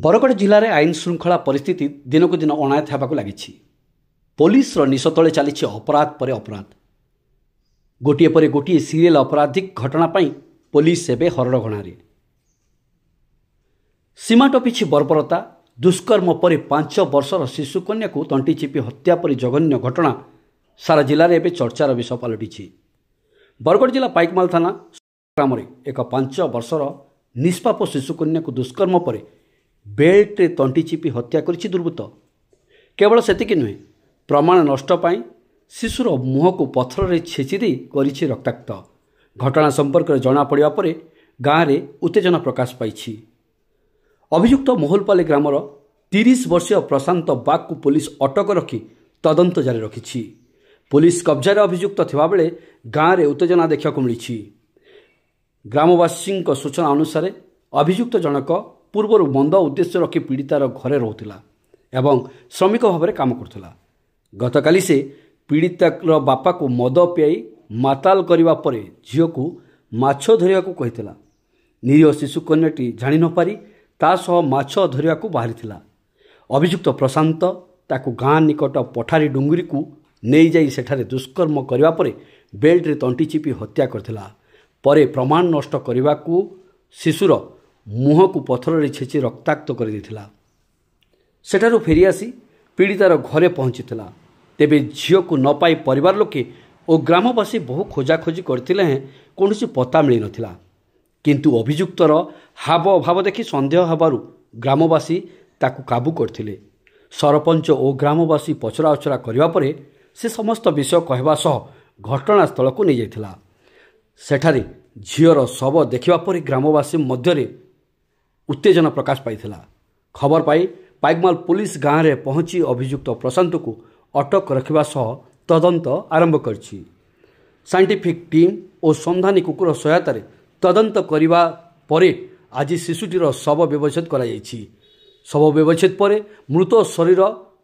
बरगढ़ जिले में आईन श्रृंखला परिस्थिति दिनक दिन अनायत होगा लगी। पुलिस निश तले चली अपराध पर अपराध, गोटे पर गोटे सीरियल अपराधिक घटनापी पुलिस एवं हरड़घणारे सीमा टपिछि बर्बरता। दुष्कर्म पर 5 वर्षर शिशुकन्या को तंटी चिपी हत्या पर जघन्य घटना सारा जिले में एवं चर्चार विषय पलटि। बरगढ़ जिला पाइकमाल थाना ग्राम एक 5 वर्षर निष्पाप शिशुकन्या को दुष्कर्म पर बेल्ट तंटी चिपी हत्या करिछि दुर्बृत्त। केवल सेतिक नुहे, प्रमाण नष्ट पाई शिशुर मुह को पथर रे छेची दे करिछि रक्ताक्त। घटना संपर्क में जना पड़ा पर गाँव में उत्तेजना प्रकाश पाई। अभियुक्त मोहलपाली ग्रामर 30 वर्षीय प्रशांत बाग को पुलिस अटक रखी तदंत जारी रखी। पुलिस कब्जार अभियुक्त थिबा बेले गाँव में उत्तेजना देखा मिली। ग्रामवासी सूचना अनुसार अभियुक्त जनक पूर्वर मंद उद्देश्य रखी पीड़ितार घरे रोला एवं श्रमिक भाव में काम करुला। गतकाली से पीड़ितार बापा को मद पियाई माताल करने पर झील को माछ धरिया को कही। निरीह शिशुकन्याटी जानि न पारी ता सह माछ धरिया को बाहरी। अभियुक्त प्रशांत ताकू गाँ निकट पठारी डुंगरी को नहीं जाई सेठारे दुष्कर्म करने पर बेल्ट रे तंटी चिपी हत्या करथिला। परे प्रमाण नष्ट करने को शिशुर मुह को पथर रे छेची रक्ताक्त कर देथिला। सेठारु फेरी आसी पीड़ितार घरे पहुंचीथिला। तेबे झील को न पाई परिवार लोके और ग्रामवासी बहु खोजाखोजी करथिले हैं कौनसी पता मिली नथिला। किंतु अभियुक्तर हाव भाव देखि संदेह हबारु ग्रामवासी ताकू काबू करथिले। सरपंच और ग्रामवासी पचरा उचरा करबा परे से समस्त विषय कहवा सह घटनास्थल को नहीं जाइथिला। सेठारे झीर शव देखिबा परे ग्रामवासी मध्यरे उत्तेजना प्रकाश पाइथिला। खबर पाई पाइकमाल पुलिस गाँव में पहुंची अभियुक्त प्रशांत को अटक रखिबा सह तदंत आरंभ करछि। साइंटिफिक टीम और संधानी कुकुर सहायता तदंत करने पर आज शिशुटीर शव व्यवच्छेद कराଯାଇଛି। शव व्यवच्छेद पर मृत शरीर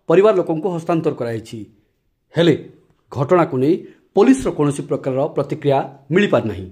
परिवार लोकों को हस्तांतर कराଯାଇଛି। हेले घटना को नहीं पुलिस कौन प्रकार प्रतिक्रिया मिल पार नहीं।